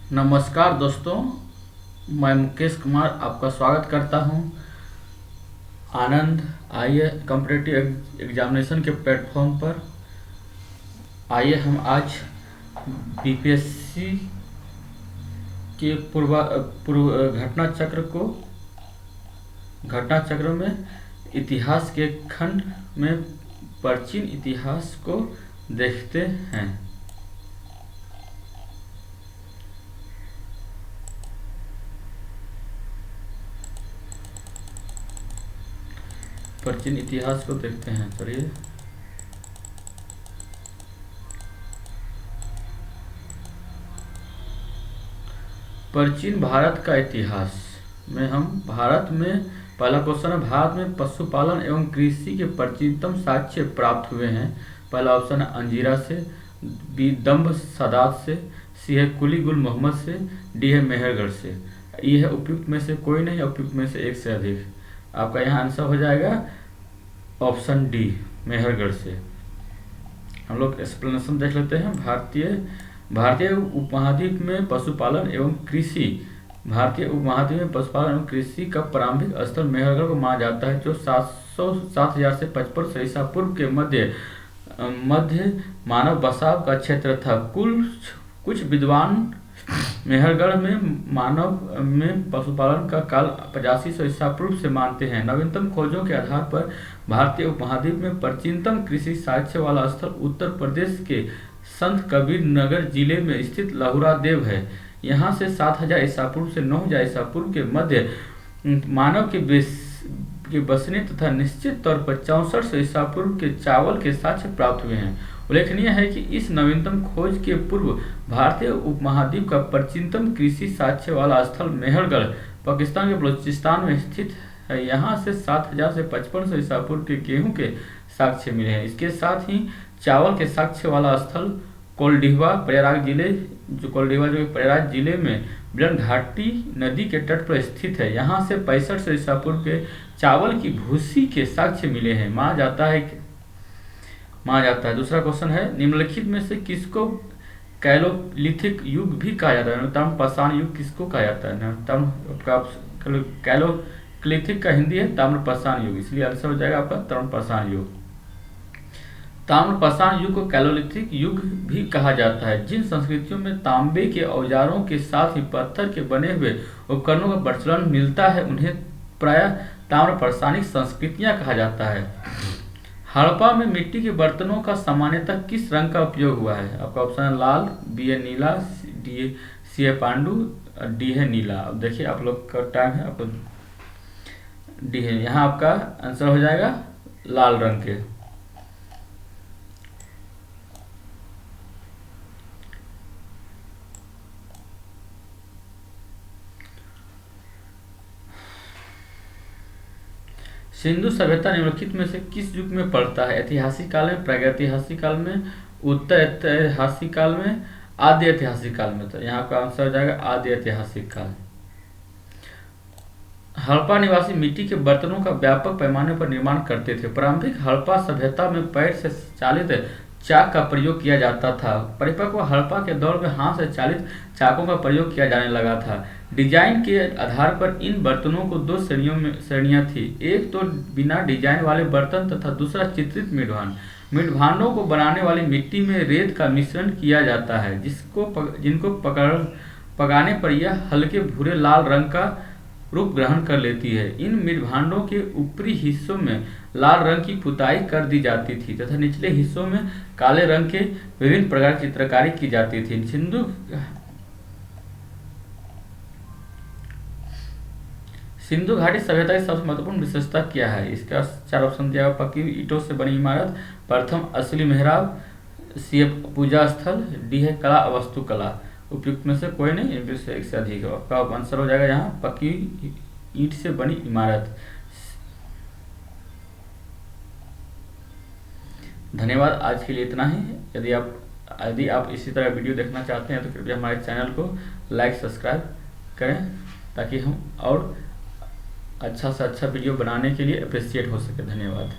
नमस्कार दोस्तों, मैं मुकेश कुमार आपका स्वागत करता हूं आनंद आइए कॉम्पिटिटिव एग्जामिनेशन के प्लेटफॉर्म पर। आइए हम आज बीपीएससी के पूर्व घटना चक्र में इतिहास के खंड में प्राचीन इतिहास को देखते हैं। प्राचीन इतिहास को देखते हैं। चलिए प्राचीन भारत का इतिहास में हम भारत में पहला क्वेश्चन है, भारत में पशुपालन एवं कृषि के प्राचीनतम साक्ष्य प्राप्त हुए हैं। पहला ऑप्शन है अंजीरा से, बी दम्भ सादात से, सी है कुली गुल मोहम्मद से, डी है मेहरगढ़ से। ये है उपयुक्त में से कोई नहीं, उपयुक्त में से एक से अधिक। आपका यहाँ आंसर हो जाएगा ऑप्शन डी मेहरगढ़ से। हम लोग एक्सप्लेनेशन देख लेते हैं। भारतीय उपमहाद्वीप में पशुपालन एवं कृषि भारतीय उपमहाद्वीप में पशुपालन एवं कृषि का प्रारंभिक स्थल मेहरगढ़ को माना जाता है, जो 7,000 से 55 ईसा पूर्व के मध्य मानव बसाव का क्षेत्र था। कुछ विद्वान मेहरगढ़ में पशुपालन का काल 8500 ईसा पूर्व से मानते हैं। नवीनतम खोजों के आधार पर भारतीय उपमहाद्वीप में प्राचीनतम कृषि साक्ष्य वाला स्थल उत्तर प्रदेश के संत कबीर नगर जिले में स्थित लहुरा देव है। यहाँ से 7000 ईसा पूर्व से 9000 ईसा पूर्व के मध्य मानव के बसने तथा निश्चित तौर पर 6400 ईसा पूर्व के चावल के साक्ष्य प्राप्त हुए हैं। उल्लेखनीय है कि इस नवीनतम खोज के पूर्व भारतीय उपमहाद्वीप का प्राचीनतम कृषि साक्ष्य वाला स्थल मेहरगढ़ पाकिस्तान के बलूचिस्तान में स्थित है। यहाँ से 7000 से 5500 ईसा पूर्व के गेहूं के साक्ष्य मिले हैं। इसके साथ ही चावल के साक्ष्य वाला स्थल कोल्डिहवा प्रयागराज जिले में बिलन घाटी नदी के तट पर स्थित है। यहाँ से 6500 ईसा पूर्व के चावल की भूसी के साक्ष्य मिले हैं। माना जाता है। दूसरा क्वेश्चन है, निम्नलिखित में से किसको कैलोलिथिक युग भी कहा जाता है? नवीनतम पाषाण युग किसको कहा जाता है? कैलोलिथिक का हिंदी है ताम्र पाषाण युग, इसलिए आंसर हो जाएगा आपका ताम्र पाषाण युग। ताम्र पाषाण युग को कैलोलिथिक युग भी कहा जाता है। जिन संस्कृतियों में तांबे के औजारों के साथ ही पत्थर के बने हुए उपकरणों का प्रचलन मिलता है, उन्हें प्रायः ताम्र पाषाणिक संस्कृतियां कहा जाता है। हड़प्पा में मिट्टी के बर्तनों का सामान्यतः किस रंग का उपयोग हुआ है? आपका ऑप्शन है लाल, बी है नीला, सी है पांडु, डी है नीला। अब देखिए आप लोग का टाइम है, आपको डी है। यहाँ आपका आंसर हो जाएगा लाल रंग के। सिंधु सभ्यता निम्नलिखित में से किस युग में पड़ता है? ऐतिहासिक काल में, प्रागैतिहासिक काल में, उत्तर ऐतिहासिक काल में, आदि ऐतिहासिक काल में। तो यहाँ का आंसर हो जाएगा आदि ऐतिहासिक काल। हड़प्पा निवासी मिट्टी के बर्तनों का व्यापक पैमाने पर निर्माण करते थे। प्रारंभिक हड़प्पा सभ्यता में पैर से चालित चाक का प्रयोग किया जाता था। परिपक्व हड़प्पा के दौर में हाथ से चालित चाकों का प्रयोग किया जाने लगा था। डिजाइन के आधार पर इन बर्तनों को दो श्रेणियां थी, एक तो बिना डिजाइन वाले बर्तन तथा दूसरा चित्रित मीठभांड। मीठभांडों को बनाने वाली मिट्टी में रेत का मिश्रण किया जाता है, जिनको पकाने पर यह हल्के भूरे लाल रंग का रूप ग्रहण कर लेती है। इन मीठभांडों के ऊपरी हिस्सों में लाल रंग की पुताई कर दी जाती थी तथा निचले हिस्सों में काले रंग के विभिन्न प्रकार की चित्रकारी की जाती थी। सिंधु घाटी सभ्यता की सबसे महत्वपूर्ण विशेषता क्या है? इसका 4 ऑप्शन दिया। पक्की ईंटों से बनी इमारत, प्रथम असली मेहराब, सी पूजा स्थल, डी है कला वास्तुकला। उपयुक्त में से कोई नहीं, इनमें से एक से अधिक है। आपका आंसर हो जाएगा यहाँ पक्की ईंट से बनी इमारत। धन्यवाद, आज के लिए इतना ही। यदि आप इसी तरह वीडियो देखना चाहते हैं तो कृपया हमारे चैनल को लाइक सब्सक्राइब करें, ताकि हम और अच्छा से अच्छा वीडियो बनाने के लिए अप्रिशिएट हो सके। धन्यवाद।